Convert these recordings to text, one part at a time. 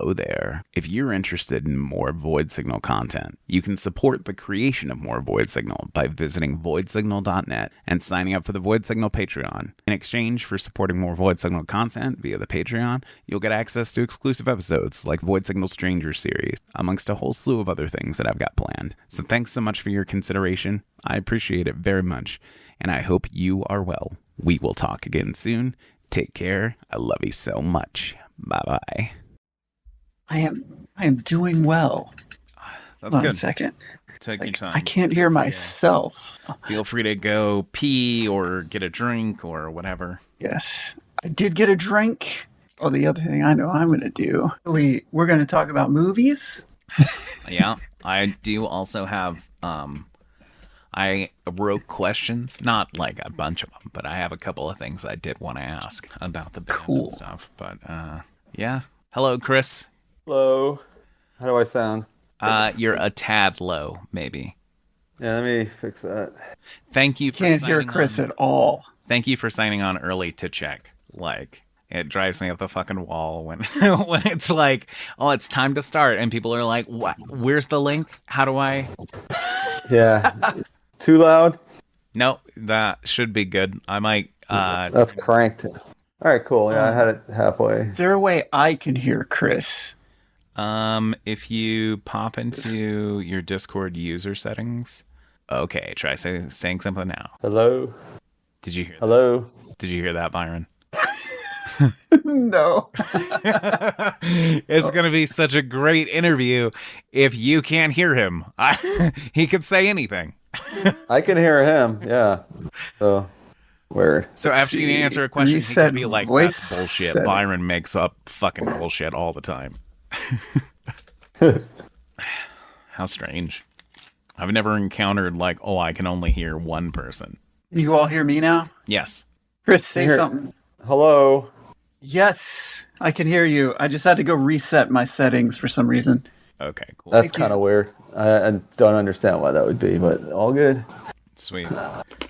Hello there. If you're interested in more Void Signal content, you can support the creation of more Void Signal by visiting voidsignal.net and signing up for the Void Signal Patreon. In exchange for supporting more Void Signal content via the Patreon, you'll get access to exclusive episodes like Void Signal Stranger series, amongst a whole slew of other things that I've got planned. So thanks so much for your consideration. I appreciate it very much, and I hope you are well. We will talk again soon. Take care. I love you so much. Bye-bye. I am doing well. That's Hold on good. a second. Take your time. I can't hear myself. Feel free to go pee or get a drink or whatever. Yes. I did get a drink. Oh, the other thing I know I'm going to do. We're going to talk about movies. Yeah. I do also have, I wrote questions, not like a bunch of them, but I have a couple of things I did want to ask about the band and stuff. But, yeah. Hello, Chris. Hello. How do I sound? You're a tad low, maybe. Yeah, let me fix that. Thank you for Can't hear signing Chris on. at all. Thank you for signing on early to check. Like, it drives me up the fucking wall when when it's like, oh, it's time to start, and people are like, "What? Where's the link? How do I?" Yeah. Too loud? No, that should be good. I might. That's cranked. All right, cool. Yeah, I had it halfway. Is there a way I can hear Chris? If you pop into your Discord user settings, okay, try saying something now. Hello? Did you hear? Hello? Did you hear that, Byron? No. It's going to be such a great interview if you can't hear him. He could say anything. I can hear him, yeah. So, weird. So after you answer a question, he could be like, voice that's bullshit. setting. Byron makes up fucking bullshit all the time. How strange. I've never encountered like, oh, I can only hear one person. You all hear me now? Yes. Chris, say Here. something. Hello? Yes, I can hear you. I just had to go reset my settings for some reason. Okay, cool. That's kind of weird. I don't understand why that would be, but all good. Sweet.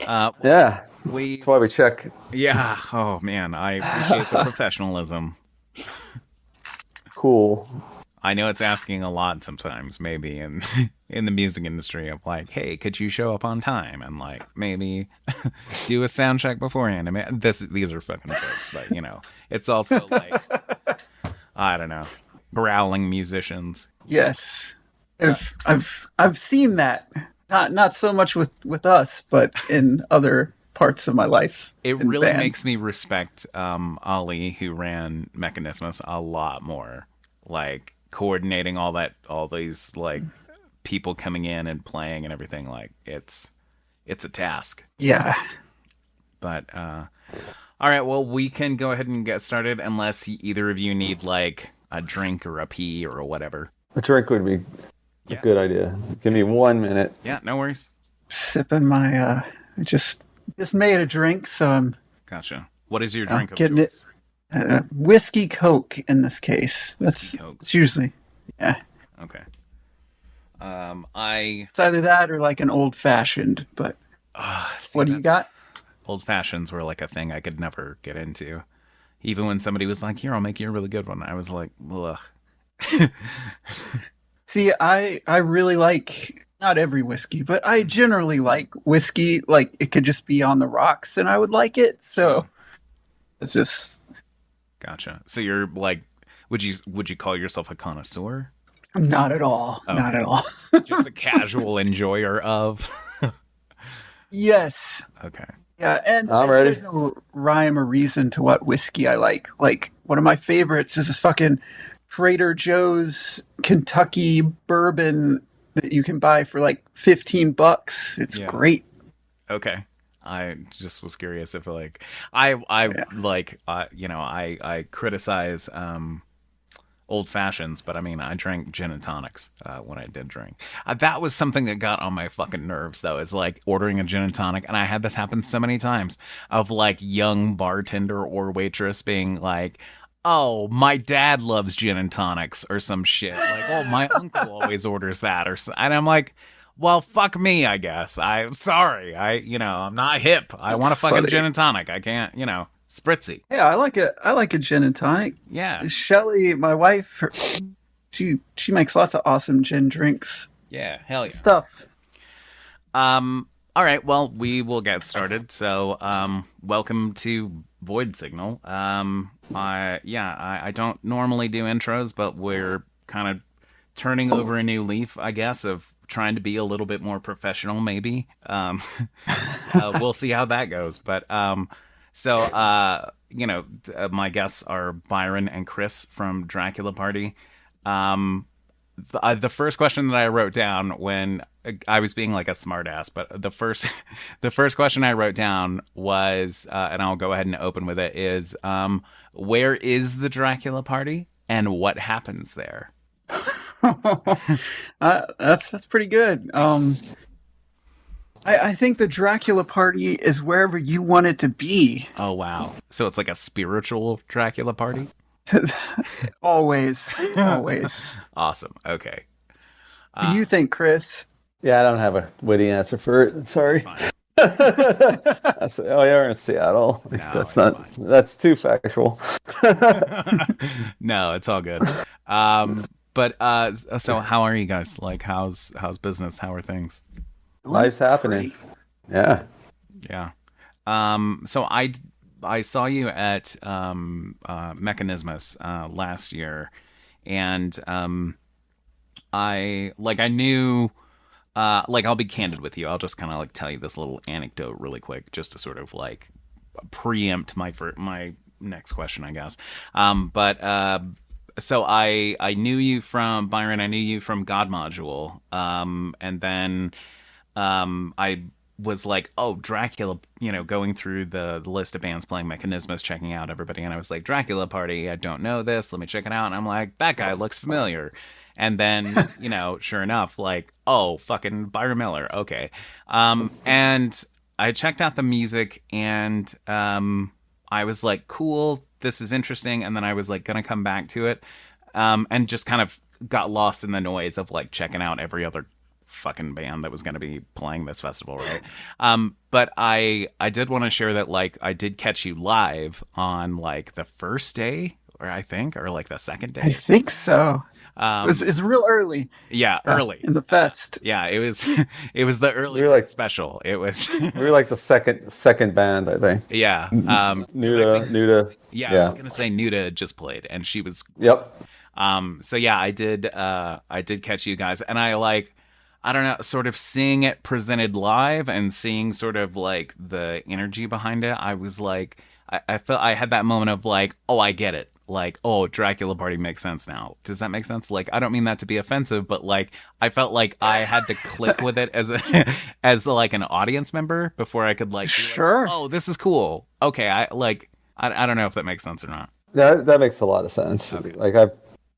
Yeah, We. that's why we check. Yeah. Oh, man. I appreciate the professionalism. Cool. I know it's asking a lot sometimes, maybe in the music industry of like, hey, could you show up on time and like maybe do a sound check beforehand? I mean, these are fucking jokes, but you know, it's also like, I don't know, growling musicians. Yes, I've seen that. Not so much with us, but in other parts of my life. It in really bands. makes me respect Ali, who ran Mechanismus, a lot more. Like coordinating all these like people coming in and playing and everything. Like it's a task. Yeah. But all right, well, we can go ahead and get started unless either of you need like a drink or a pee or whatever. A drink would be a good idea. Give me 1 minute. Yeah, no worries. Sipping my I just made a drink, so I'm Gotcha. What is your drink of getting choice? whiskey Coke in this case. Whiskey Coke. It's usually Okay. it's either that or like an old fashioned. But what do you got? Old fashions were like a thing I could never get into. Even when somebody was like, "Here, I'll make you a really good one," I was like, "Ugh." See, I really like not every whiskey, but I generally like whiskey. Like it could just be on the rocks, and I would like it. So it's just. Gotcha. So you're like, would you call yourself a connoisseur? Not at all. Okay. Not at all. Just a casual enjoyer of. Yes. Okay. Yeah, and I'm ready. There's no rhyme or reason to what whiskey I like. Like one of my favorites is this fucking Trader Joe's Kentucky bourbon that you can buy for like $15. It's great. Okay. I just was curious if like I criticize old fashions, but I mean I drank gin and tonics when I did drink. That was something that got on my fucking nerves though. Is like ordering a gin and tonic, and I had this happen so many times of like young bartender or waitress being like, "Oh, my dad loves gin and tonics," or some shit. Like, "Oh, my uncle always orders that," and I'm like, well, fuck me, I guess. I'm sorry. I'm not hip. I want a fucking gin and tonic. I can't, Spritzy. Yeah, I like a gin and tonic. Yeah. Shelly, my wife, she makes lots of awesome gin drinks. Yeah. Hell yeah. Stuff. All right. Well, we will get started. So, welcome to Void Signal. I don't normally do intros, but we're kind of turning over a new leaf, I guess, of trying to be a little bit more professional, maybe. We'll see how that goes. But, my guests are Byron and Chris from Dracula Party. The first question that I wrote down when I was being like a smartass, but the first question I wrote down was, and I'll go ahead and open with it, is where is the Dracula Party and what happens there? That's pretty good. I think the Dracula Party is wherever you want it to be. Oh wow! So it's like a spiritual Dracula Party. Always. Awesome. Okay. What do you think, Chris? Yeah, I don't have a witty answer for it. Sorry. I say, oh, you're in Seattle. No, that's too factual. No, it's all good. So how are you guys? Like, how's business? How are things? Life's happening. Yeah. Yeah. So I saw you at Mechanismus last year, and I knew, I'll be candid with you. I'll just kind of like tell you this little anecdote really quick, just to sort of like preempt my next question, I guess. So I knew you from Byron. I knew you from God Module, and then I was like, oh, Dracula, going through the list of bands playing Mechanismus, checking out everybody, and I was like, Dracula Party, I don't know this, let me check it out, and I'm like, that guy looks familiar. And then, sure enough, like, oh, fucking Byron Miller, okay. And I checked out the music, and I was like, cool, this is interesting, and then I was like gonna come back to it, and just kind of got lost in the noise of like checking out every other fucking band that was going to be playing this festival, right? But I did want to share that like I did catch you live on like the first day, or like the second day. I think so. It was real early. Yeah, early in the fest. Yeah, it was the early special. It was we were like the second band, I think. Yeah. Nuda. Yeah, I was gonna say Nuda just played, and she was. Yep. So yeah, I did catch you guys, and I don't know, sort of seeing it presented live and seeing sort of like the energy behind it. I was like, I felt I had that moment of like, oh, I get it. Like, oh, Dracula Party makes sense now. Does that make sense? Like, I don't mean that to be offensive, but like, I felt like I had to click with it as like an audience member before I could like, sure. Oh, this is cool. Okay. I don't know if that makes sense or not. Yeah, that makes a lot of sense. Okay. Like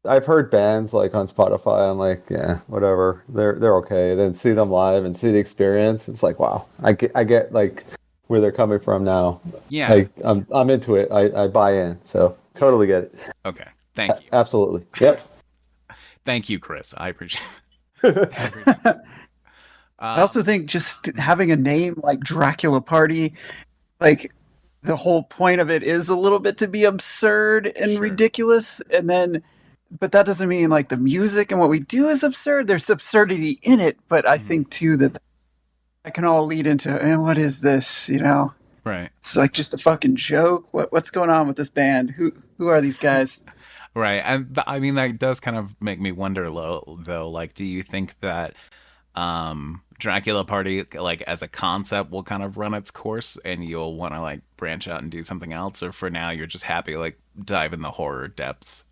I've heard bands like on Spotify. I'm like, yeah, whatever. They're okay. Then see them live and see the experience. It's like, wow, I get like where they're coming from now. Yeah, like, I'm into it. I buy in. So totally get it. Okay, thank you. Absolutely. Yep. Thank you, Chris. I appreciate it. I also think just having a name like Dracula Party, like the whole point of it is a little bit to be absurd and ridiculous, and then. But that doesn't mean like the music and what we do is absurd. There's absurdity in it, but I think too that can all lead into, what is this? Right? It's like just a fucking joke. What's going on with this band? Who are these guys? Right, and I mean that does kind of make me wonder, though. Like, do you think that Dracula Party, like as a concept, will kind of run its course, and you'll want to like branch out and do something else, or for now you're just happy like dive in the horror depths?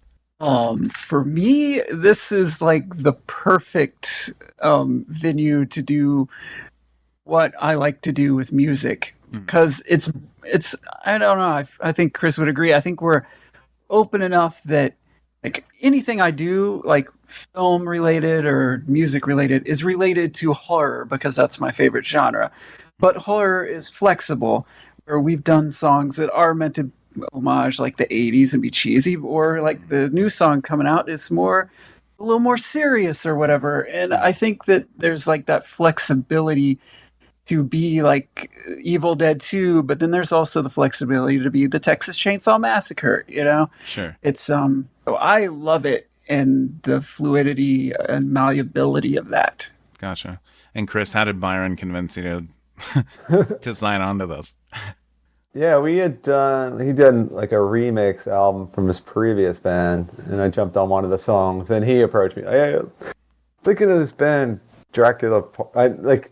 For me, this is like the perfect venue to do what I like to do with music, because it's I don't know. I think Chris would agree. I think we're open enough that like anything I do, like film related or music related, is related to horror because that's my favorite genre. But horror is flexible, where we've done songs that are meant to homage like the 80s and be cheesy, or like the new song coming out is a little more serious or whatever. And I think that there's like that flexibility to be like Evil Dead 2, but then there's also the flexibility to be the Texas Chainsaw Massacre, you know? Sure. It's so I love it and the fluidity and malleability of that. Gotcha. And Chris, how did Byron convince you to sign on to this? Yeah, he did like a remix album from his previous band, and I jumped on one of the songs, and he approached me. Hey, thinking of this band, Dracula.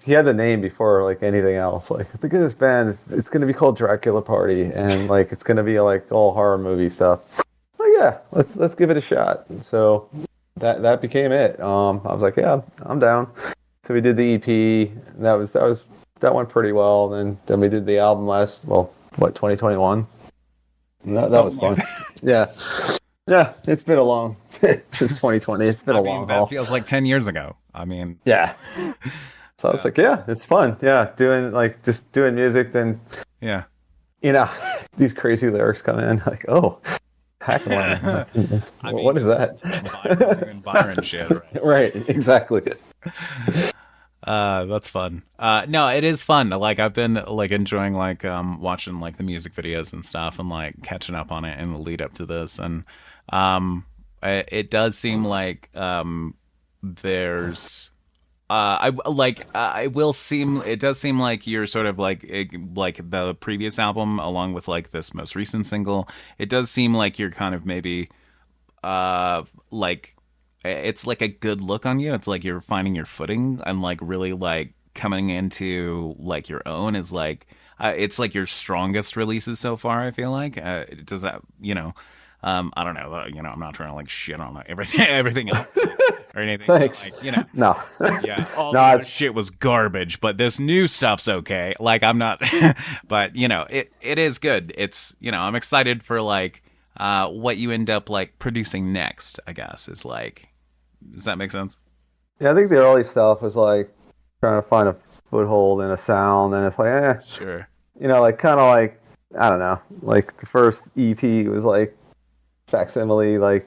He had the name before like anything else. Like, think of this band. It's going to be called Dracula Party, and like it's going to be like all horror movie stuff. Like, yeah, let's give it a shot. So that became it. I was like, yeah, I'm down. So we did the EP. That went pretty well. And then we did the album 2021. And that was fun. Yeah, it's been a long since 2020. It's been a long haul. That feels like 10 years ago. I mean, yeah. So I was like, yeah, it's fun. Yeah, doing music. Then yeah, these crazy lyrics come in. Like, oh, Hackland. What is that? Byron shit, right? Right, exactly. That's fun. No, it is fun. Like, I've been like enjoying like watching like the music videos and stuff, and like catching up on it in the lead up to this. And it does seem like there's it does seem like you're sort of like the previous album along with like this most recent single. It does seem like you're kind of maybe like it's like a good look on you. It's like you're finding your footing and like really like coming into like your own is like it's like your strongest releases so far, I feel like. Does that, I don't know, I'm not trying to like shit on everything else or anything. Thanks. Like, no. Yeah, all the other shit was garbage, but this new stuff's okay. Like, I'm not, but it is good. It's, I'm excited for like what you end up like producing next, I guess, is like, does that make sense? Yeah, I think the early stuff was like trying to find a foothold in a sound, and it's like, sure. Like kind of like, I don't know, like the first EP was like facsimile, like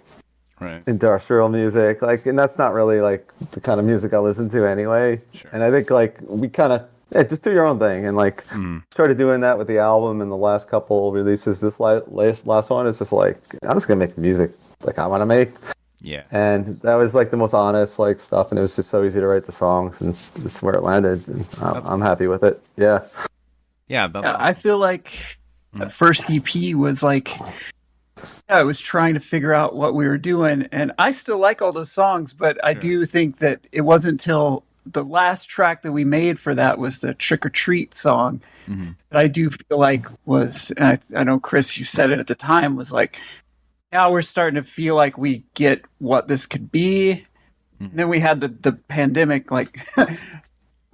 right. Industrial music, like, and that's not really like the kind of music I listen to anyway. Sure. And I think like we kind of just do your own thing, and like started doing that with the album and the last couple releases. This last one is just like, I'm just gonna make the music like I want to make. Yeah. And that was like the most honest like stuff, and it was just so easy to write the songs, and this is where it landed. And I'm happy with it. Yeah. Yeah. I feel like that first EP was like, I was trying to figure out what we were doing, and I still like all those songs, but I do think that it wasn't until the last track that we made for that was the Trick or Treat song. Mm-hmm. That I do feel like was, and I know Chris, you said it at the time, was like, now we're starting to feel like we get what this could be. And then we had the pandemic, like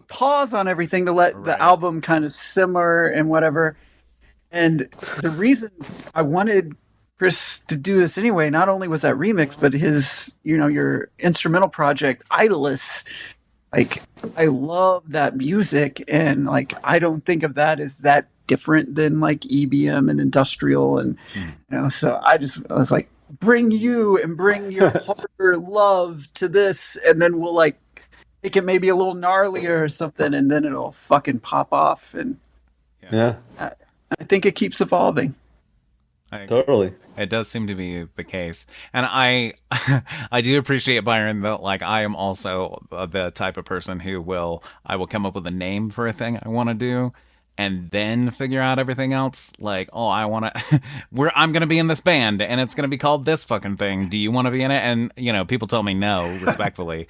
pause on everything to let the album kind of simmer and whatever. And the reason I wanted Chris to do this anyway, not only was that remix, but his, your instrumental project, Idolus. Like, I love that music, and like I don't think of that as that different than like EBM and industrial, and so I was like, bring you and bring your harder love to this, and then we'll like make it maybe a little gnarlier or something, and then it'll fucking pop off. And yeah, I think it keeps evolving. Totally. It does seem to be the case. And I do appreciate, Byron, that like I am also the type of person I will come up with a name for a thing I want to do and then figure out everything else. Like, oh, I'm going to be in this band and it's going to be called this fucking thing. Do you want to be in it? And, people tell me no, respectfully,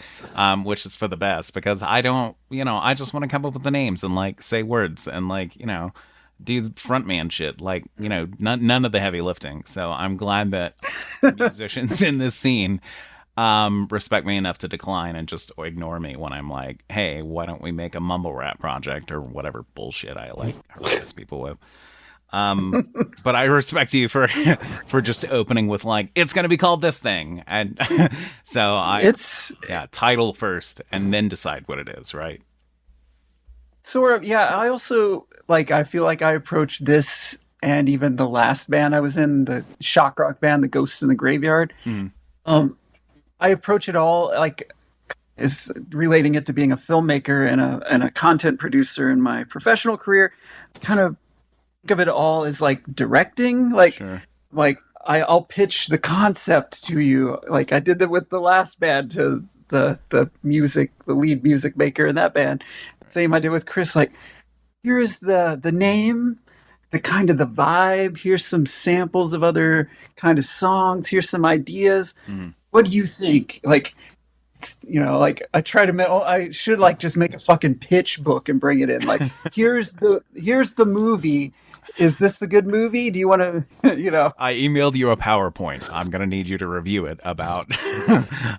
which is for the best, because I don't, I just want to come up with the names and like say words and like, do frontman shit, like, none of the heavy lifting. So I'm glad that musicians in this scene respect me enough to decline and just ignore me when I'm like, hey, why don't we make a mumble rap project or whatever bullshit I like harass people with. But I respect you for just opening with like, it's going to be called this thing. And so title first and then decide what it is, right? Sort of, yeah. I also, I feel like I approached this and even the last band I was in, the shock rock band, The Ghosts in the Graveyard. I approach it all like is relating it to being a filmmaker and a content producer in my professional career. Kind of think of it all as like directing, like Sure. like I'll pitch the concept to you, like I did that with the last band to the lead music maker in that band. Same I did with Chris. Like, here's the name, the kind of the vibe. Here's some samples of other kind of songs. Here's some ideas. What do you think? Like, like I try to. I should like just make a fucking pitch book and bring it in. Like, here's the movie. Is this a good movie? Do you want to? I emailed you a PowerPoint. I'm gonna need you to review it about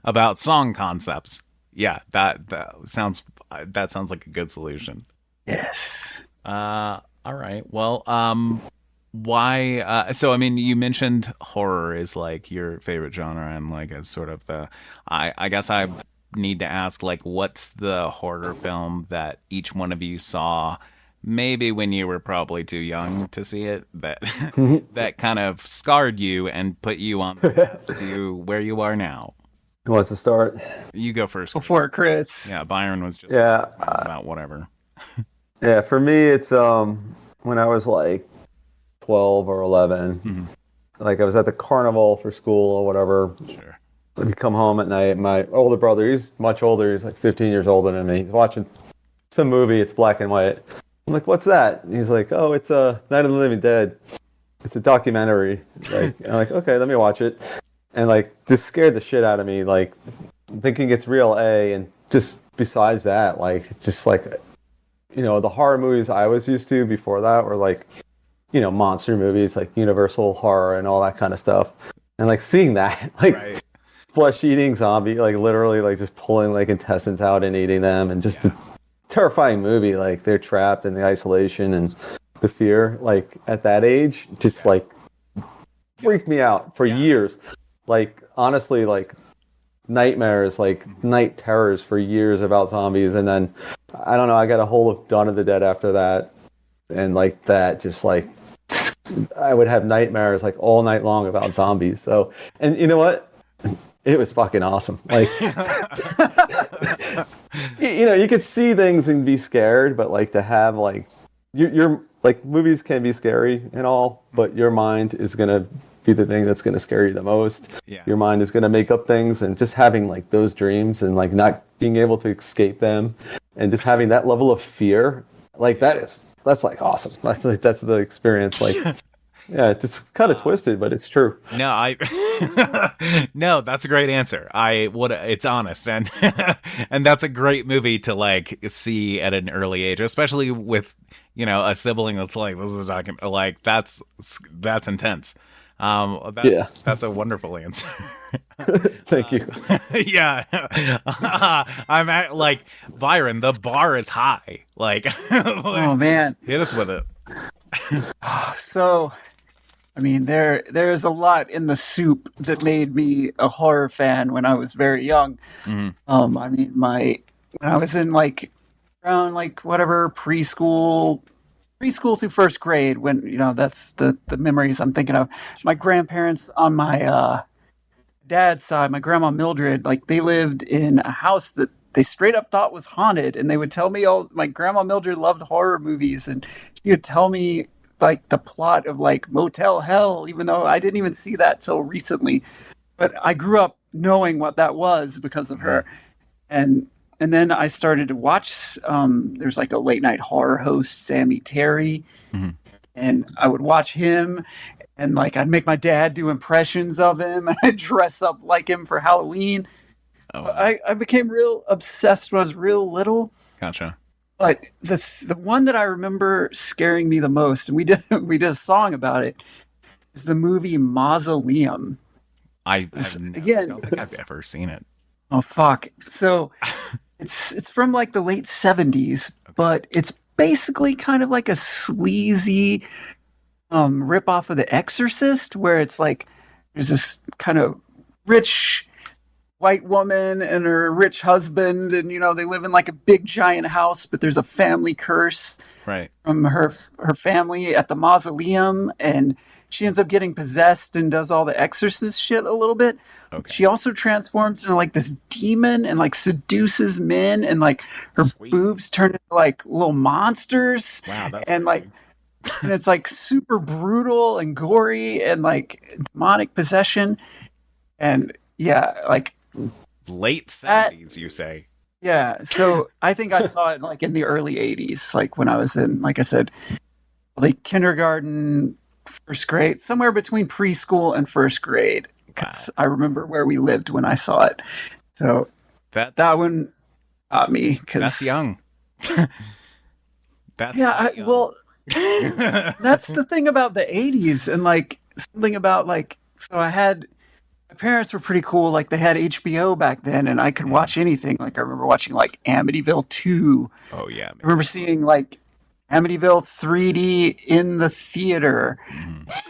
about song concepts. Yeah, that sounds like a good solution. Yes. All right. Well, why? So, I mean, you mentioned horror is like your favorite genre, and like as sort of the. I guess I need to ask, like, what's the horror film that each one of you saw? Maybe when you were probably too young to see it, that that kind of scarred you and put you on the path to where you are now. Who wants to start? You go first. Before Chris. Yeah, Byron was just about whatever. Yeah, for me, it's when I was like 12 or 11. Like I was at the carnival for school or whatever. Sure. I'd come home at night. My older brother, he's much older. He's like 15 years older than me. He's watching some movie. It's black and white. I'm like, what's that? And he's like, oh, it's Night of the Living Dead. It's a documentary. Like, I'm like, okay, let me watch it. And like, just scared the shit out of me. Like, thinking it's real and just besides that, like, it's just like, the horror movies I was used to before that were like, monster movies, like Universal horror and all that kind of stuff. And like seeing that, like Right. flesh-eating zombie, like literally like just pulling like intestines out and eating them, and just the terrifying movie. Like they're trapped in the isolation and the fear. Like at that age, just like freaked me out for years. Like honestly, like nightmares, like night terrors for years about zombies. And then I don't know, I got a hold of Dawn of the Dead after that, and like that just like I would have nightmares like all night long about zombies. So, and you know what? It was fucking awesome. Like, you could see things and be scared, but like to have like, you're like movies can be scary and all, but your mind is going to be the thing that's going to scare you the most. Yeah. Your mind is going to make up things, and just having like those dreams and like not being able to escape them and just having that level of fear, like that's like awesome. That's the experience. Like, yeah, it's just kind of twisted, but it's true. No, no, that's a great answer. It's honest, and and that's a great movie to like see at an early age, especially with a sibling that's like, this is a document, like that's intense. That's a wonderful answer. Thank you. Yeah, I'm at, like, Byron, the bar is high. Like, Oh man, hit us with it. so. I mean, there's a lot in the soup that made me a horror fan when I was very young. Mm-hmm. I mean, when I was in like around like whatever preschool through first grade, when that's the memories I'm thinking of. My grandparents on my dad's side, my grandma Mildred, like they lived in a house that they straight up thought was haunted, and they would tell me my grandma Mildred loved horror movies, and she would tell me like the plot of like Motel Hell, even though I didn't even see that till recently. But I grew up knowing what that was because of her. And then I started to watch, there's like a late night horror host, Sammy Terry. Mm-hmm. And I would watch him, and like I'd make my dad do impressions of him, and I'd dress up like him for Halloween. Oh, I became real obsessed when I was real little. gotcha. But the one that I remember scaring me the most, and we did a song about it, is the movie Mausoleum. I don't think I've ever seen it. Oh fuck! So it's from like the late 70s, but it's basically kind of like a sleazy rip off of The Exorcist, where it's like there's this kind of rich white woman and her rich husband, and they live in like a big giant house, but there's a family curse Right. from her family at the mausoleum, and she ends up getting possessed and does all the exorcist shit a little bit. Okay. She also transforms into like this demon and like seduces men, and like her Sweet. boobs turn into like little monsters. Wow, that's and like and it's like super brutal and gory and like demonic possession. And yeah, like late 70s, you say? Yeah, so I think I saw it like in the early 80s, like when I was in, like I said, like kindergarten, first grade, somewhere between preschool and first grade. Because I remember where we lived when I saw it. So that one got me. That's young. That's young. Well, that's the thing about the 80s. And like something about like, so I had... My parents were pretty cool. Like they had HBO back then, and I could watch anything. Like I remember watching like Amityville 2. Oh yeah. I remember seeing like Amityville 3D in the theater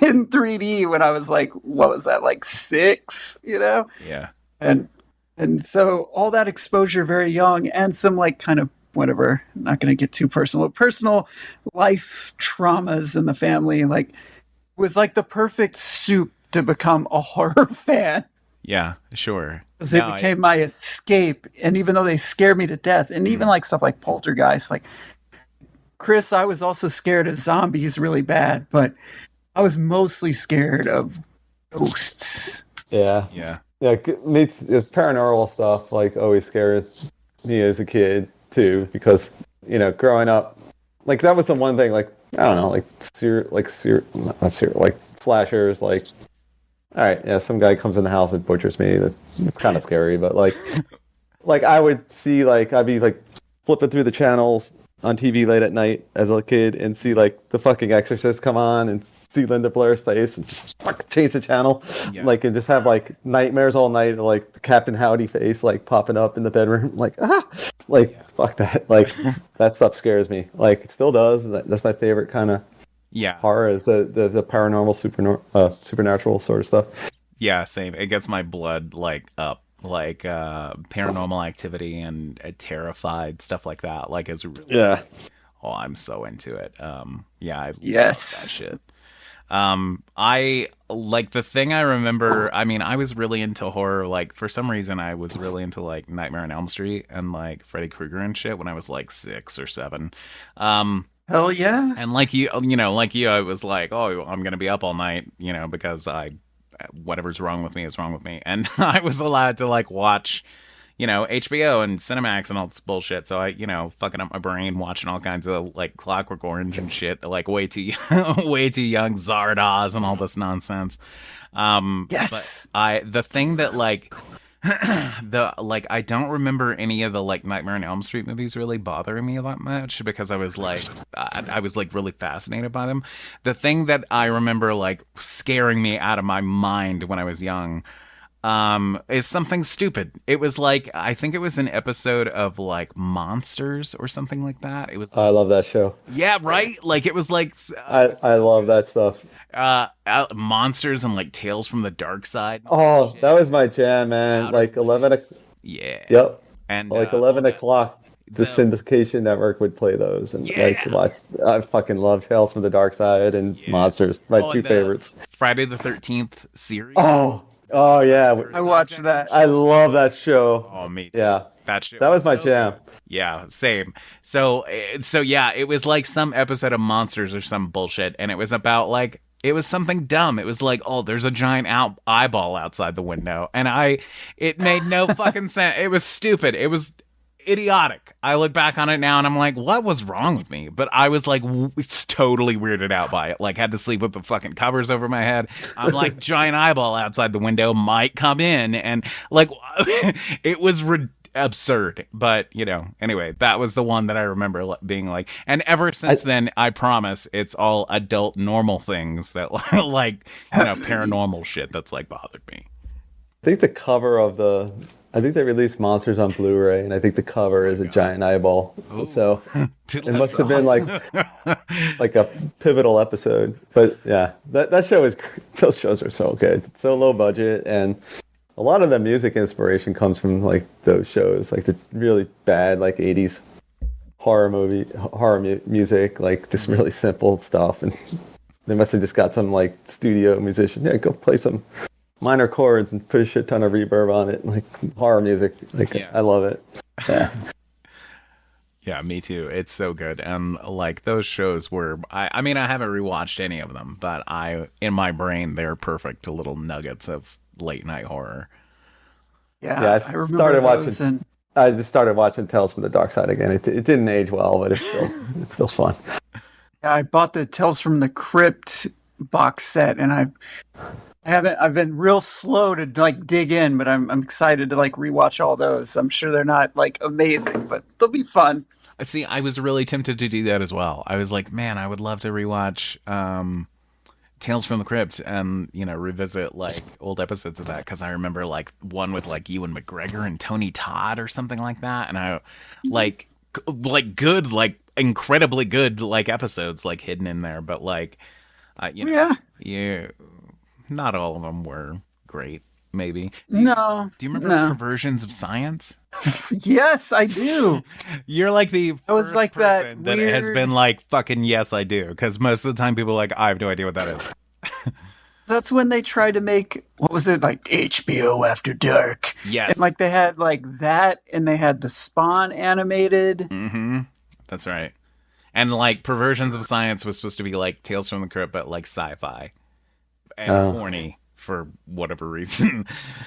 in 3D when I was like, what was that, like 6? You know? Yeah. And so all that exposure very young, and some like kind of whatever. I'm not going to get too personal. Personal life traumas in the family, like was like the perfect soup to become a horror fan. Yeah, sure. Because it became my escape. And even though they scared me to death, and even like stuff like Poltergeist, like Chris, I was also scared of zombies really bad, but I was mostly scared of ghosts. Yeah. Meets paranormal stuff like always scared me as a kid too, because growing up, like that was the one thing, like I don't know, like slashers, like all right, yeah, some guy comes in the house and butchers me. That's kind of scary, but like I would see, like I'd be like flipping through the channels on TV late at night as a kid and see like the fucking Exorcist come on and see Linda Blair's face and just fucking change the channel, like, and just have like nightmares all night, like the Captain Howdy face like popping up in the bedroom, like fuck that, like that stuff scares me. Like it still does. That's my favorite kind of. Horror is the paranormal, supernatural sort of stuff. Yeah, same. It gets my blood like up, like Paranormal Activity and Terrified, stuff like that. Like is really, oh, I'm so into it. I love that shit. I like the thing I remember. I mean, I was really into horror. Like for some reason, I was really into like Nightmare on Elm Street and like Freddy Krueger and shit when I was like 6 or 7. Hell yeah. And like you, I was like, oh, I'm going to be up all night, because whatever's wrong with me is wrong with me. And I was allowed to like watch, HBO and Cinemax and all this bullshit. So I, fucking up my brain, watching all kinds of like Clockwork Orange and shit, like way too young, Zardoz and all this nonsense. Yes. But the thing that like, I don't remember any of the like Nightmare on Elm Street movies really bothering me that much because I was like I was like really fascinated by them. The thing that I remember like scaring me out of my mind when I was young is something stupid. It was like, I think it was an episode of like Monsters or something like that. It was. I love that show. Yeah, right. Like it was like. I love that stuff. Monsters and like Tales from the Dark Side. Oh, that was my jam, man. Like 11. Yeah. Yep. And like 11 o'clock. The syndication network would play those and like watch. I fucking love Tales from the Dark Side and Monsters. My two favorites. Friday the 13th series. Oh yeah, I watched that. I love that show. Oh, me too. Yeah, that was my jam. Yeah, same. So yeah, it was like some episode of Monsters or some bullshit, and it was about like it was something dumb. It was like, oh, there's a giant eyeball outside the window, and it made no fucking sense. It was stupid. It was idiotic. I look back on it now and I'm like, what was wrong with me? But I was like totally weirded out by it. Like had to sleep with the fucking covers over my head. I'm like, giant eyeball outside the window might come in, and like it was absurd. But anyway, that was the one that I remember being like, and ever since then, I promise it's all adult normal things that like paranormal shit that's like bothered me. I think the cover of I think they released Monsters on Blu-ray, and I think the cover is a giant eyeball. Ooh. So it must have been like a pivotal episode. But yeah, that show is great. Those shows are so good. It's so low budget, and a lot of the music inspiration comes from like those shows, like the really bad like 80s horror music, like just really simple stuff, and They must have just got some like studio musician. Yeah, go play some minor chords and put a shit ton of reverb on it, like horror music. Like I love it. Yeah. Yeah, me too. It's so good. And like those shows were, I mean, I haven't rewatched any of them, but in my brain, they're perfect little nuggets of late night horror. Yeah, I remember started those watching. I just started watching Tales from the Dark Side again. It didn't age well, but it's still fun. Yeah, I bought the Tales from the Crypt box set, and I've been real slow to like dig in, but I'm excited to like rewatch all those. I'm sure they're not like amazing, but they'll be fun. See, I was really tempted to do that as well. I was like, man, I would love to rewatch Tales from the Crypt and, you know, revisit like old episodes of that, because I remember like one with like Ewan McGregor and Tony Todd or something like that, and I like good, like incredibly good like episodes like hidden in there, but like you know, not all of them were great. Maybe. Do you remember Perversions of Science? Yes, I do. You're like the I was first like person that has been like, fucking yes, I do. Because most of the time people are like, I have no idea what that is. That's when they tried to make, what was it, like HBO After Dark? Yes. And like they had like that, and they had the Spawn animated. Mm-hmm. That's right. And like Perversions of Science was supposed to be like Tales from the Crypt, but like sci-fi. And horny. For whatever reason.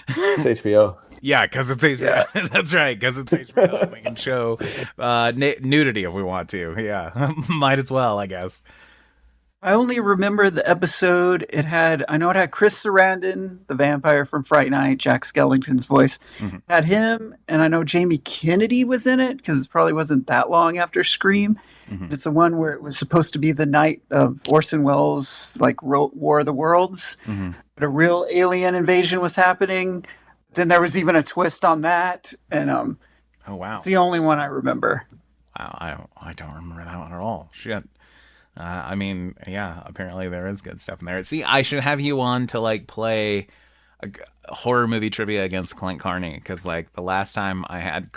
It's HBO. Yeah, because it's HBO. Yeah. That's right, because it's HBO. We can show nudity if we want to. Yeah, might as well, I guess. I only remember the episode. I know it had Chris Sarandon, the vampire from Fright Night, Jack Skellington's voice. Mm-hmm. Had him, and I know Jamie Kennedy was in it, because it probably wasn't that long after Scream. Mm-hmm. It's the one where it was supposed to be the night of Orson Welles' like War of the Worlds. Mm-hmm. But a real alien invasion was happening. Then there was even a twist on that, and oh wow, it's the only one I remember. Wow, I don't remember that one at all. Shit. I mean, yeah, apparently there is good stuff in there. See, I should have you on to like play a horror movie trivia against Clint Carney, because like the last time I had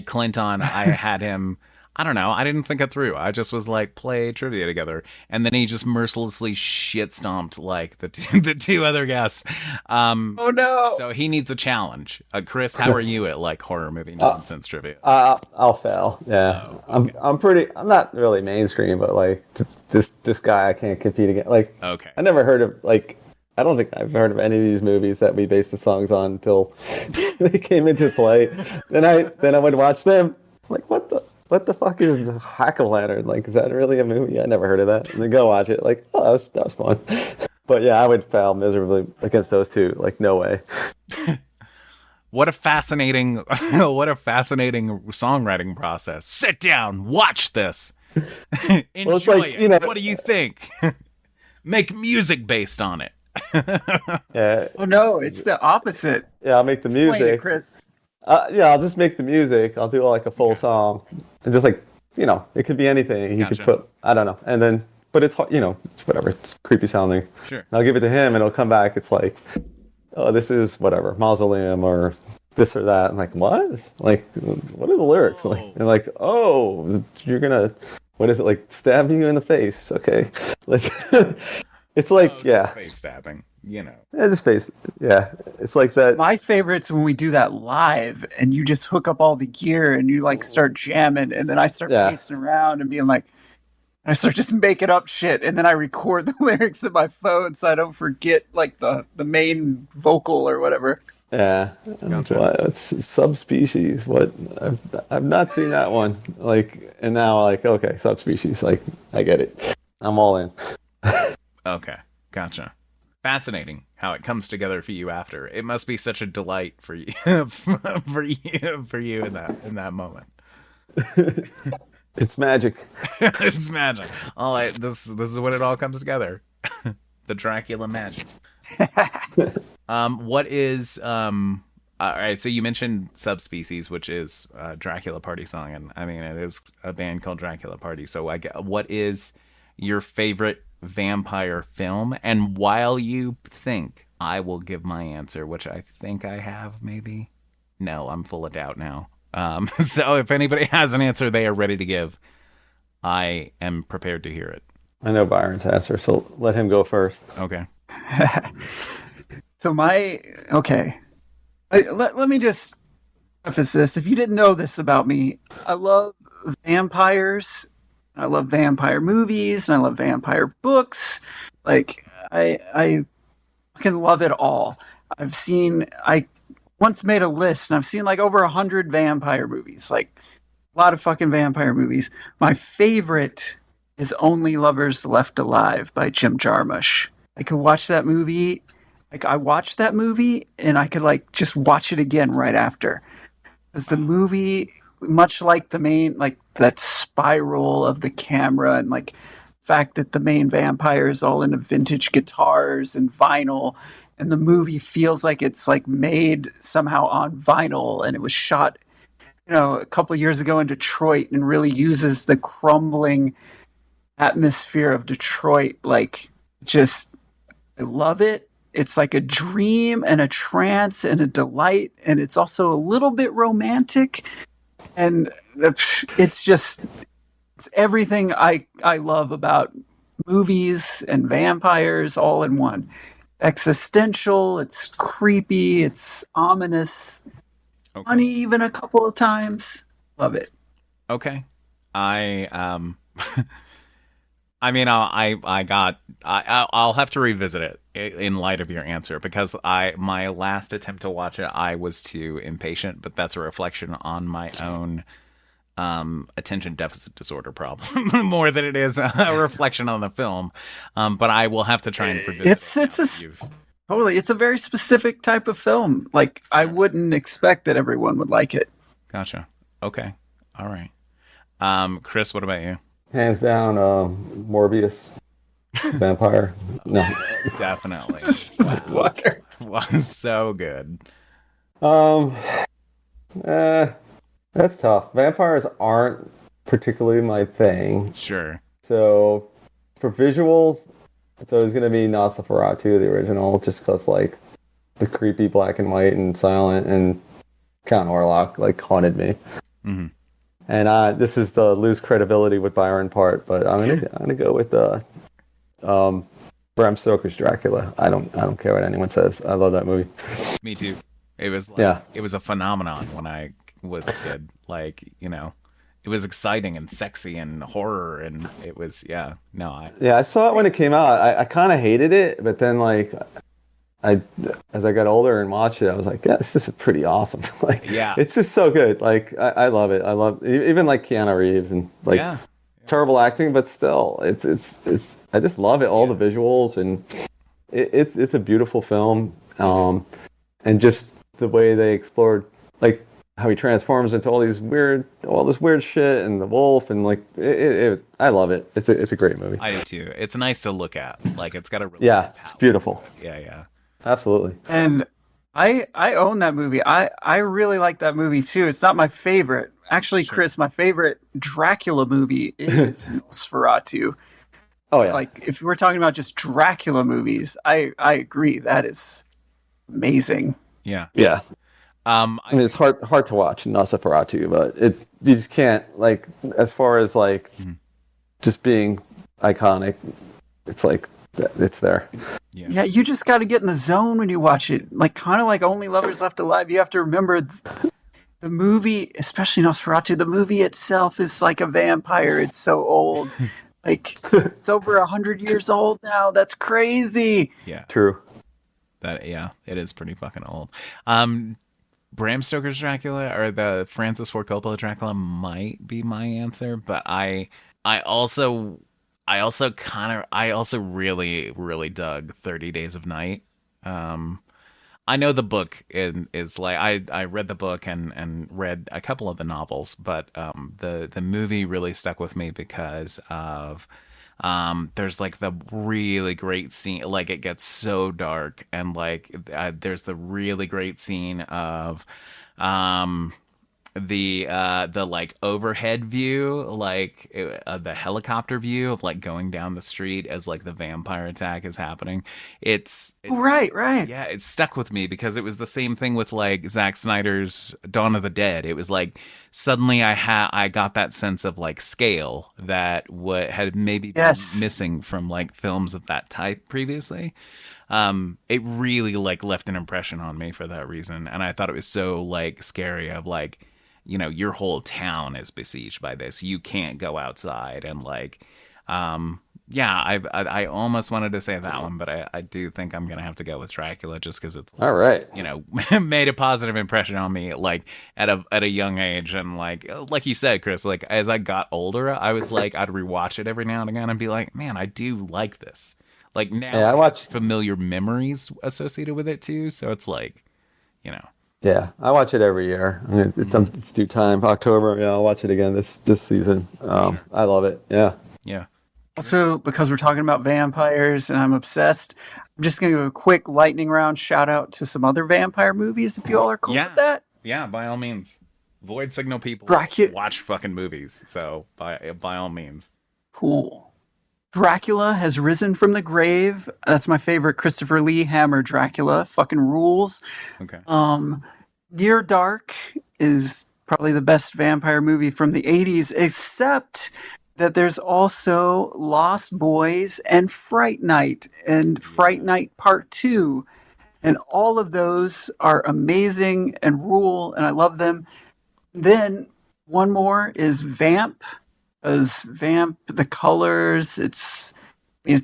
Clint on, I had him. I don't know. I didn't think it through. I just was like, play trivia together. And then he just mercilessly shit stomped like the two other guests. Oh no. So he needs a challenge. Chris, how are you at like horror movie nonsense trivia? I'll fail. Yeah. Oh, okay. I'm not really mainstream, but like this guy I can't compete against. Like, okay. I never heard of like, I don't think I've heard of any of these movies that we based the songs on until they came into play. Then I would watch them. Like, what the fuck is Hack-O-Lantern? Like, is that really a movie? I never heard of that. And then go watch it. Like, oh, that was fun. But yeah, I would fail miserably against those two. Like, no way. What a fascinating songwriting process. Sit down, watch this. Enjoy it. You know, what do you think? Make music based on it. Yeah. Oh no, it's the opposite. Yeah, I'll make the music. Explain it, Chris. Yeah, I'll just make the music. I'll do like a full song, and just like, you know, it could be anything. You could put, I don't know, and then, but it's, you know, it's whatever. It's creepy sounding. Sure. And I'll give it to him, and it'll come back. It's like, oh, this is whatever, Mausoleum or this or that. I'm like, what? Like, what are the lyrics? Like, and like, oh, you're gonna, what is it, like, stab you in the face? Okay, let's. It's like, yeah, face stabbing. You know, just face. Yeah, it's like that. My favorite's when we do that live, and you just hook up all the gear, and you like start jamming, and then I start pacing around and being like, I start just making up shit, and then I record the lyrics in my phone so I don't forget like the main vocal or whatever. Yeah, it's subspecies. What I've not seen that one. Like, and now like, okay, subspecies. Like, I get it. I'm all in. Okay, gotcha. Fascinating how it comes together for you after. It must be such a delight for you, for you in that moment. It's magic. It's magic. All right, this is when it all comes together. The Dracula magic. What is all right? So you mentioned Subspecies, which is a Dracula Party song, and I mean it is a band called Dracula Party. So what is your favorite vampire film? And while you think, I will give my answer, which I think I have. Maybe no, I'm full of doubt now. So if anybody has an answer they are ready to give, I am prepared to hear it. I know Byron's answer, so let him go first. Okay. So let me just preface this. If you didn't know this about me, I love vampires. I love vampire movies, and I love vampire books. Like I can love it all. I once made a list, and I've seen like over 100 vampire movies. Like a lot of fucking vampire movies. My favorite is Only Lovers Left Alive by Jim Jarmusch. I could watch that movie. Like I watched that movie and I could like just watch it again right after. Because the movie, much like the main, like that spiral of the camera and like the fact that the main vampire is all into vintage guitars and vinyl, and the movie feels like it's like made somehow on vinyl and it was shot, a couple of years ago in Detroit and really uses the crumbling atmosphere of Detroit. Like just, I love it. It's like a dream and a trance and a delight, and it's also a little bit romantic, and it's everything I love about movies and vampires all in one. Existential, it's creepy, it's ominous, funny even a couple of times. Love it. Okay. I mean, I'll have to revisit it in light of your answer, because my last attempt to watch it, I was too impatient, but that's a reflection on my own attention deficit disorder problem more than it is a reflection on the film. But I will have to try and revisit it's a very specific type of film. Like I wouldn't expect that everyone would like it. Gotcha. Okay. All right. Chris, what about you? Hands down, Morbius. Vampire. No. Definitely. Water. Was so good. That's tough. Vampires aren't particularly my thing. Sure. So for visuals, it's always going to be Nosferatu, the original, just because like the creepy black and white and silent and Count Orlok like haunted me. Mm-hmm. And this is the lose credibility with Byron part, but I'm gonna go with Bram Stoker's Dracula. I don't care what anyone says. I love that movie. Me too. It was It was a phenomenon when I was a kid. Like, it was exciting and sexy and horror, and it was I saw it when it came out. I kind of hated it, but then like as I got older and watched it, I was like, yeah, this is pretty awesome. It's just so good. Like I love it. I love even like Keanu Reeves and like terrible acting, but still it's I just love it. All the visuals, and it's a beautiful film. And just the way they explored like how he transforms into all this weird shit, and the wolf, and like I love it. It's a great movie. I do too. It's nice to look at. Like it's got a really it's beautiful. Yeah. Absolutely. And I own that movie. I really like that movie too. It's not my favorite. Actually, sure. Chris, my favorite Dracula movie is Nosferatu. Oh yeah. Like if we're talking about just Dracula movies, I agree. That is amazing. Yeah. Yeah. I mean, it's hard to watch Nosferatu, but you just can't, like, as far as like just being iconic, it's like it's there. Yeah, you just got to get in the zone when you watch it. Like kind of like Only Lovers Left Alive. You have to remember the movie, especially Nosferatu. The movie itself is like a vampire. It's so old. Like it's over 100 years old now. That's crazy. Yeah. True. It is pretty fucking old. Bram Stoker's Dracula or the Francis Ford Coppola Dracula might be my answer, but I also really, really dug 30 Days of Night. I know the book is like I read the book and read a couple of the novels, but the movie really stuck with me because of there's like the really great scene, like it gets so dark, and like there's the really great scene of the like overhead view, like the helicopter view of like going down the street as like the vampire attack is happening. It's Right. yeah, it stuck with me because it was the same thing with like Zack Snyder's Dawn of the Dead. It was like suddenly I got that sense of like scale that what had maybe been Yes. missing from like films of that type previously. It really like left an impression on me for that reason, and I thought it was so like scary of like, you know, your whole town is besieged by this. You can't go outside, and like, yeah, I almost wanted to say that one, but I do think I'm gonna have to go with Dracula just because it's All right. you know made a positive impression on me like at a young age, and like you said, Chris, like as I got older, I was like I'd rewatch it every now and again and be like, man, I do like this. Like now, Yeah, I watch familiar memories associated with it too, so it's like, you know. Yeah, I watch it every year. I mean, it's due time, October. Yeah, I'll watch it again this season. I love it. Yeah. Yeah. Also, because we're talking about vampires and I'm obsessed, I'm just going to give a quick lightning round shout out to some other vampire movies if you all are cool with that. Yeah, by all means. Void Signal people watch fucking movies, so by all means. Cool. Dracula Has Risen from the Grave. That's my favorite Christopher Lee Hammer Dracula. Fucking rules. Okay. Near Dark is probably the best vampire movie from the 80s, except that there's also Lost Boys and Fright Night and Fright Night Part 2. And all of those are amazing and rule, and I love them. Then one more is Vamp. As Vamp, the colors, it's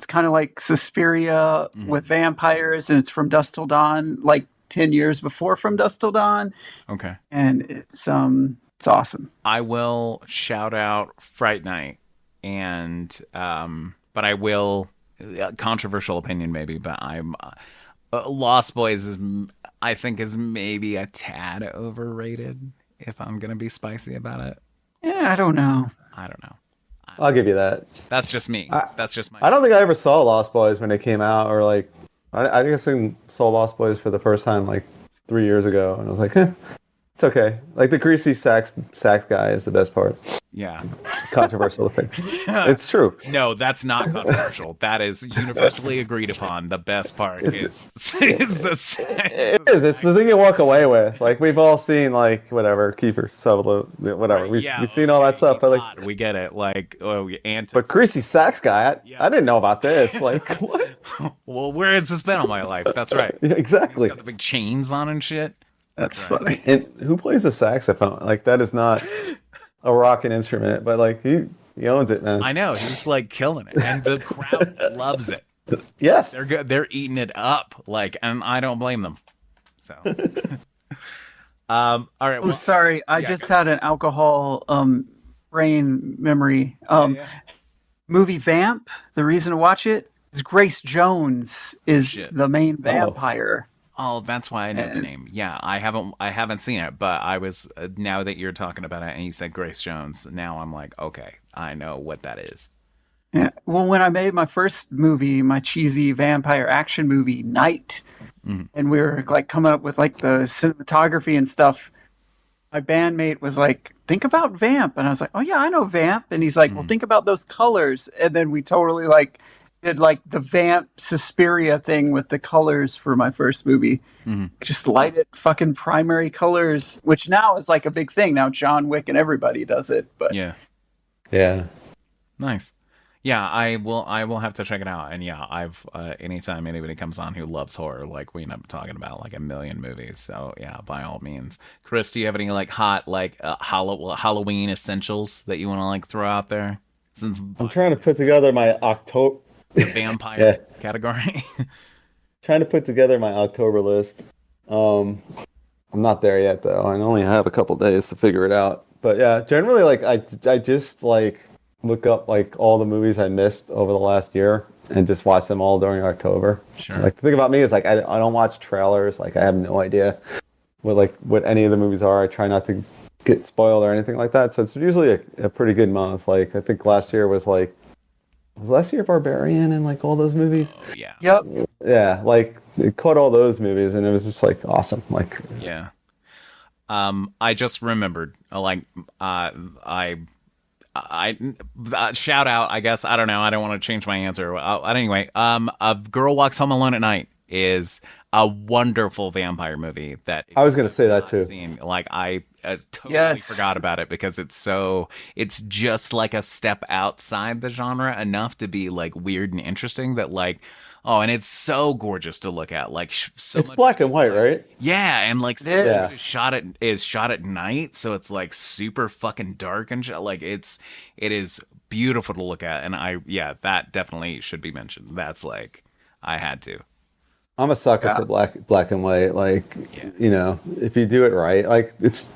kind of like Suspiria with vampires, and it's From Dusk Till Dawn, like 10 years before From Dusk Till Dawn. Okay. And it's awesome. I will shout out Fright Night, and but I will controversial opinion maybe, but I'm Lost Boys I think is maybe a tad overrated if I'm gonna be spicy about it. Yeah, I don't know. I'll give you that. That's just me. That's just my. I don't think I ever saw Lost Boys when it came out, or like, I guess I saw Lost Boys for the first time like 3 years ago, and I was like, it's okay. Like the greasy sax guy is the best part. Yeah. Controversial thing. It's true. No, that's not controversial. That is universally agreed upon. The best part is the sex. It is. It's the thing you walk away with. Like we've all seen, like whatever Kiefer Sutherland, whatever. We've seen all that stuff, but like hot. We get it. Like but greasy sax guy, I didn't know about this. Like what? Well, where has this been all my life? That's right. Yeah, exactly. He's got the big chains on and shit. That's funny. And who plays the saxophone? Like that is not a rocking instrument, but like he owns it, man. I know he's like killing it, and the crowd loves it. Yes, they're good. They're eating it up, like, and I don't blame them. So, all right. Well, sorry, I just had an alcohol brain memory. Movie Vamp. The reason to watch it is Grace Jones is the main vampire. Oh, that's why I know the name. Yeah, I haven't seen it, but I was now that you're talking about it and you said Grace Jones, now I'm like, okay, I know what that is. Yeah. Well, when I made my first movie, my cheesy vampire action movie, Night, and we were like coming up with like the cinematography and stuff, my bandmate was like, think about Vamp. And I was like, oh yeah, I know Vamp. And he's like, well, think about those colors. And then we totally like did like the Vamp Suspiria thing with the colors for my first movie. Just lighted fucking primary colors, which now is like a big thing. Now John Wick and everybody does it. But yeah, nice. Yeah, I will have to check it out. And yeah, I've anytime anybody comes on who loves horror, like we end up talking about like a million movies. So yeah, by all means. Chris, do you have any like hot like Halloween essentials that you want to like throw out there? Since I'm trying to put together my October vampire category. Trying to put together my October list. I'm not there yet though. I only have a couple days to figure it out. But yeah, generally like I just like look up like all the movies I missed over the last year and just watch them all during October. Sure. Like the thing about me is like I don't watch trailers. Like I have no idea what any of the movies are. I try not to get spoiled or anything like that. So it's usually a pretty good month. Like I think last year was last year Barbarian and like all those movies? Oh, yeah. Yep. Yeah, like it caught all those movies and it was just like awesome. Like yeah. I just remembered, shout out, I guess. I don't know. I don't want to change my answer. Anyway, A Girl Walks Home Alone at Night is a wonderful vampire movie that I was going to say that too. seen. Like I totally Yes. forgot about it because it's just like a step outside the genre enough to be like weird and interesting that like, oh, and it's so gorgeous to look at. Like so It's much black and white, right? yeah, and like so It much is. is shot at night, so it's like super fucking dark and like it is beautiful to look at, and that definitely should be mentioned. That's like I had to. I'm a sucker Yeah. for black and white. Like, Yeah. you know, if you do it right, like it's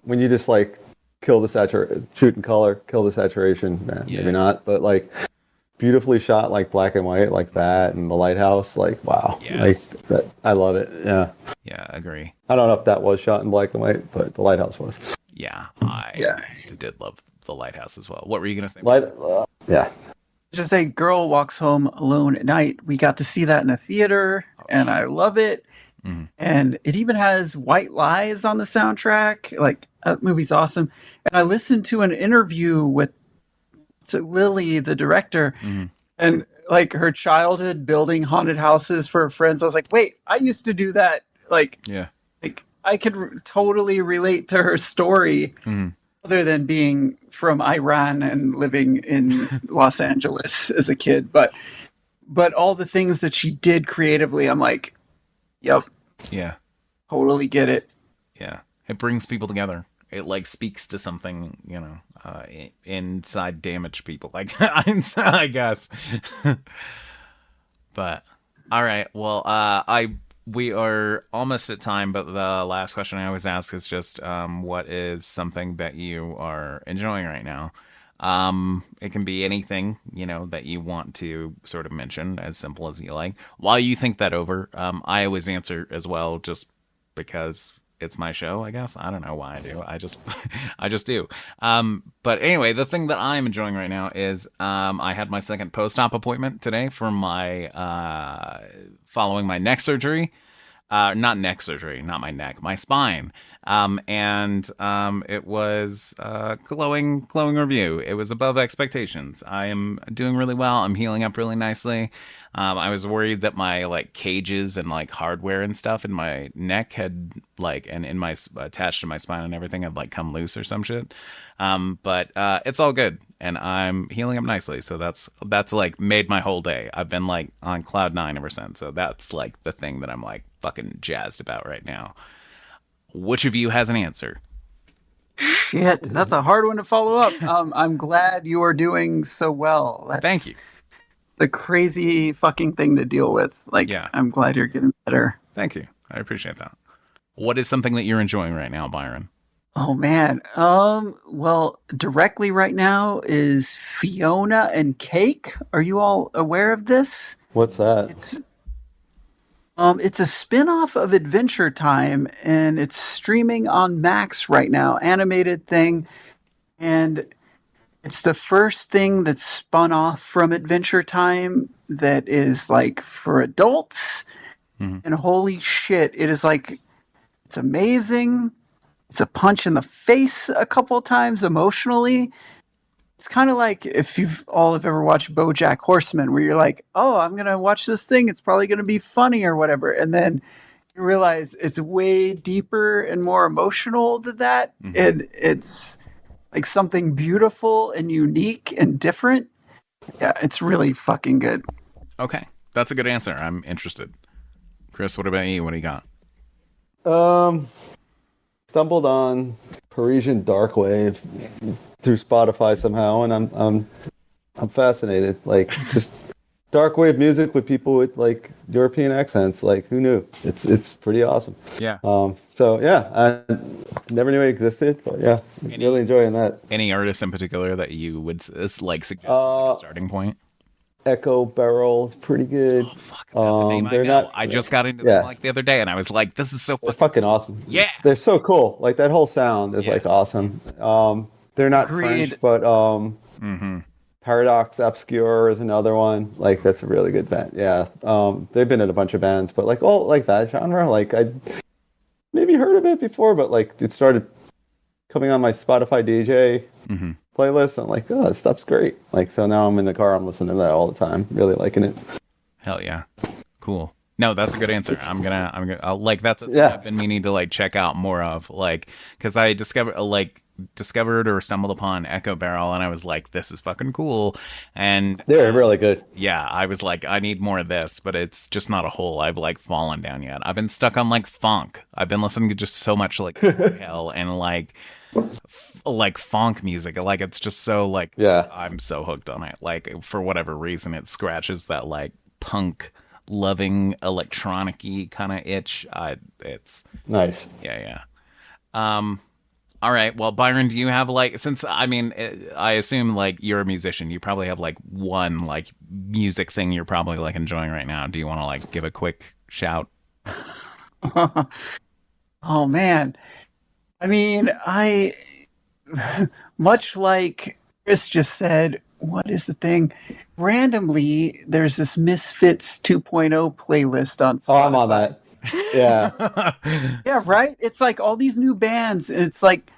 when you just like kill the shoot in color, kill the saturation. Yeah. Maybe not, but like beautifully shot, like black and white, like that, and the lighthouse. Like, wow, Yes. like that, I love it. Yeah, Yeah, agree. I don't know if that was shot in black and white, but the lighthouse was. Yeah, I Yeah. did love the lighthouse as well. What were you gonna say? Yeah. Just a Girl Walks Home Alone at Night. We got to see that in a theater, and I love it. Mhm. And it even has White Lies on the soundtrack. Like, that movie's awesome. And I listened to an interview with Lily, the director, and like her childhood building haunted houses for her friends. I was like, wait, I used to do that. Like Yeah. I could totally relate to her story. Other than being from Iran and living in Los Angeles as a kid, but all the things that she did creatively, I'm like, yep, Yeah. totally get it. Yeah. It brings people together. It like speaks to something, you know, inside damaged people. Like I guess. But all right. Well, we are almost at time, but the last question I always ask is just what is something that you are enjoying right now? It can be anything, you know, that you want to sort of mention, as simple as you like. While you think that over, I always answer as well, just because it's my show, I guess. I don't know why I do. I just I just do. But anyway, the thing that I'm enjoying right now is I had my second post-op appointment today for my following my neck surgery. Not neck surgery, not my neck, my spine. And it was glowing review. It was above expectations. I am doing really well. I'm healing up really nicely. I was worried that my like cages and like hardware and stuff in my neck had like, and in my attached to my spine and everything had like come loose or some shit. But it's all good and I'm healing up nicely. So that's like made my whole day. I've been like on cloud 9 ever since. So that's like the thing that I'm like fucking jazzed about right now. Which of you has an answer? Shit, that's a hard one to follow up. I'm glad you are doing so well. That's Thank you. the crazy fucking thing to deal with. Like, Yeah. I'm glad you're getting better. Thank you. I appreciate that. What is something that you're enjoying right now, Byron? Oh man. Well, directly right now is Fiona and Cake. Are you all aware of this? What's that? It's a spin-off of Adventure Time, and it's streaming on Max right now, animated thing. And it's the first thing that's spun off from Adventure Time that is like for adults. And holy shit, it is like, it's amazing. It's a punch in the face a couple of times emotionally. It's kind of like if you've all have ever watched BoJack Horseman, where you're like, "Oh, I'm gonna watch this thing. It's probably gonna be funny or whatever," and then you realize it's way deeper and more emotional than that, and it's like something beautiful and unique and different. Yeah, it's really fucking good. Okay. That's a good answer. I'm interested. Chris, what about you? What do you got? Stumbled on Parisian dark wave through Spotify somehow, and I'm fascinated. Like, it's just dark wave music with people with like European accents. Like, who knew? It's pretty awesome. Yeah. So yeah, I never knew it existed, but yeah, really enjoying that. Any artists in particular that you would like suggest as like a starting point? Echo Barrel is pretty good. Fuck, that's a name I they're know. not- I just got into Yeah. them like the other day, and I was like, "This is so They're fucking fucking awesome. yeah." They're so cool. Like, that whole sound is Yeah. like awesome. They're not Agreed. French, but Paradox Obscure is another one. Like, that's a really good band. Yeah. They've been in a bunch of bands, but like all like that genre, like maybe heard of it before, but like it started coming on my Spotify DJ playlist. I'm like, oh, this stuff's great. Like, so now I'm in the car, I'm listening to that all the time. Really liking it. Hell yeah. Cool. No, that's a good answer. I'll, like, that's a thing Yeah. I've been meaning to like check out more of, like, because I discovered or stumbled upon Echo Barrel, and I was like, this is fucking cool. And They're really good. yeah, I was like, I need more of this, but it's just not a hole I've like fallen down yet. I've been stuck on like funk. I've been listening to just so much like hell and like funk music. Like, it's just so like, Yeah. I'm so hooked on it. Like, for whatever reason, it scratches that like punk loving electronic-y kind of itch. It's Nice. yeah. All right. Well, Byron, do you have like, since I mean, I assume like you're a musician, you probably have like one like music thing you're probably like enjoying right now. Do you want to like give a quick shout? Oh man. I mean, much like Chris just said, what is the thing? Randomly, there's this Misfits 2.0 playlist on Spotify. Oh, I'm on that. Yeah. Yeah, right? It's like all these new bands, and it's like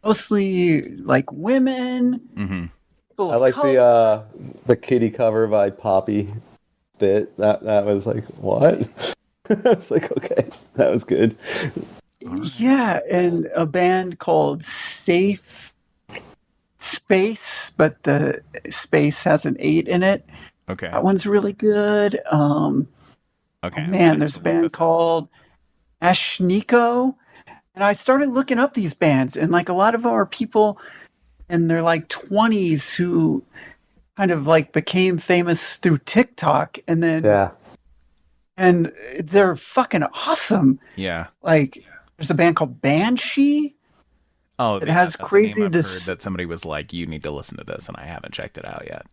mostly like women. Mm-hmm. People I of like color. the Kitty cover by Poppy bit. That was like, what? It's like, okay, that was good. Yeah, and a band called Safe Space, but the space has an 8 in it. Okay. That one's really good. Okay. Man, there's a band called Ashniko. And I started looking up these bands, and like a lot of them are people in their like 20s who kind of like became famous through TikTok, and then Yeah. and they're fucking awesome. Yeah. Like there's a band called Banshee. Oh, It has that's a name crazy I've heard that somebody was like, you need to listen to this, and I haven't checked it out yet.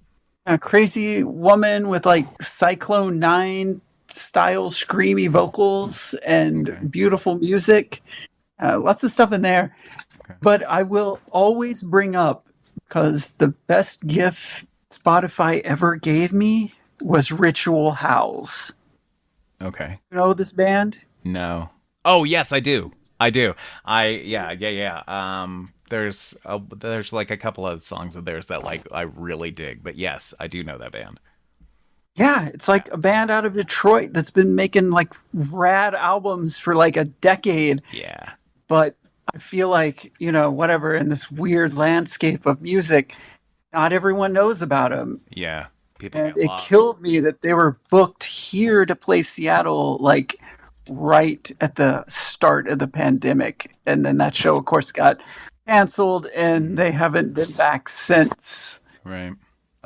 A crazy woman with like Cyclone 9 style screamy vocals and beautiful music. Lots of stuff in there. Okay. But I will always bring up, because the best gift Spotify ever gave me was Ritual Howls. Okay. You know this band? No. Oh, yes, I do. Yeah. There's like a couple of songs of theirs that like I really dig, but yes, I do know that band. Yeah, it's like a band out of Detroit that's been making like rad albums for like a decade. Yeah. But I feel like, whatever, in this weird landscape of music, not everyone knows about them. Yeah. People And get it lost. killed me that they were booked here to play Seattle, like right at the start of the pandemic. And then that show, of course, got canceled, and they haven't been back since. Right.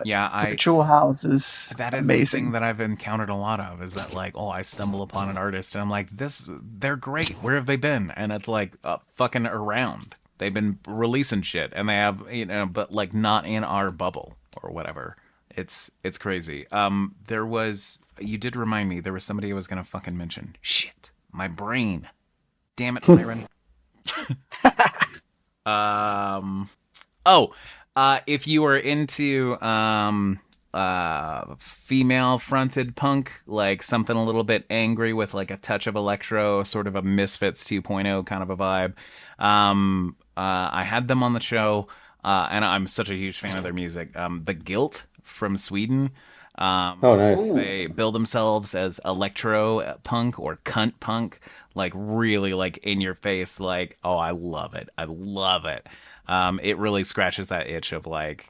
Yeah, Ritual Houses. that is the thing that I've encountered a lot of, is that like, I stumble upon an artist and I'm like, they're great. Where have they been? And it's like fucking around. They've been releasing shit, and they have, but like not in our bubble or whatever. It's crazy. You did remind me, there was somebody I was gonna fucking mention. Shit, my brain. Damn it, Byron. If you are into female fronted punk, like something a little bit angry with like a touch of electro, sort of a Misfits 2.0 kind of a vibe, I had them on the show, and I'm such a huge fan of their music. The Guilt from Sweden. Oh, nice. They bill themselves as electro punk or cunt punk, like really like in your face, like, oh, I love it. It really scratches that itch of like,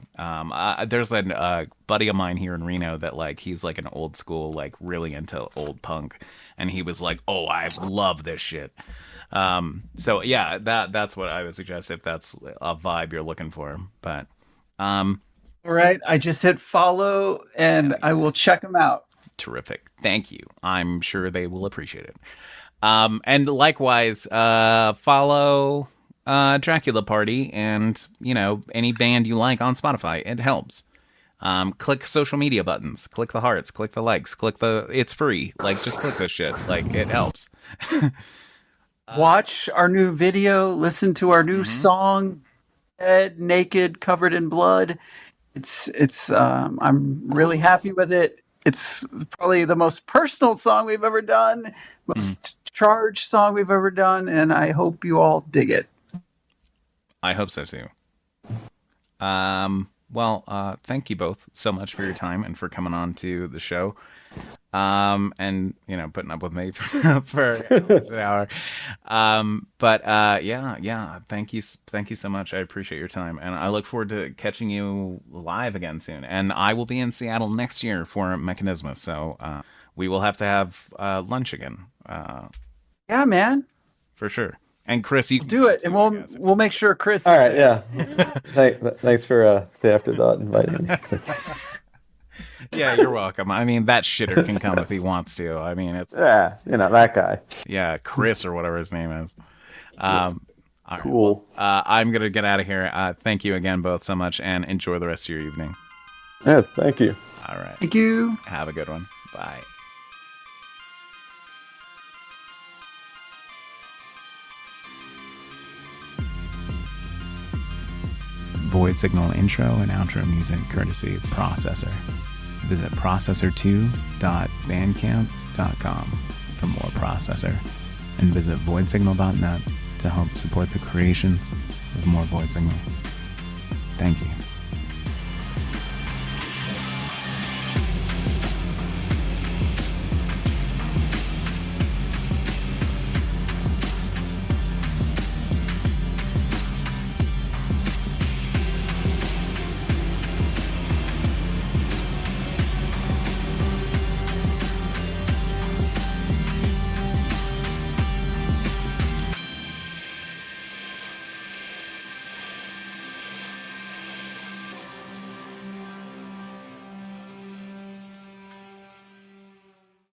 there's a buddy of mine here in Reno that like, he's like an old school, like really into old punk. And he was like, oh, I love this shit. So yeah, that's what I would suggest if that's a vibe you're looking for. But, All right, I just hit follow, and I will check them out. terrific. Thank you. I'm sure they will appreciate it. And likewise, follow Dracula Party and, any band you like on Spotify. It helps. Click social media buttons, click the hearts, click the likes, it's free. Like, just click this shit. Like, it helps. Watch our new video, listen to our new song, Dead, Naked, Covered in Blood. It's I'm really happy with it. It's probably the most personal song we've ever done, most charged song we've ever done, and I hope you all dig it. I hope so too. Thank you both so much for your time and for coming on to the show. And putting up with me for almost an hour. Thank you so much. I appreciate your time, and I look forward to catching you live again soon. And I will be in Seattle next year for Mechanisma, so we will have to have lunch again. Yeah, man, for sure. And Chris, you can do it, and we'll make sure Chris. All right, yeah. Thanks for the afterthought inviting me. Yeah, you're welcome. I mean, that shitter can come if he wants to. I mean, it's that guy. Yeah, Chris or whatever his name is. Cool. Right, I'm gonna get out of here. Thank you again both so much, and enjoy the rest of your evening. Yeah, thank you. All right. Thank you. Have a good one. Bye. Void Signal intro and outro music courtesy of Processor. Visit processor2.bandcamp.com for more Processor, and visit voidsignal.net to help support the creation of more Void Signal. Thank you.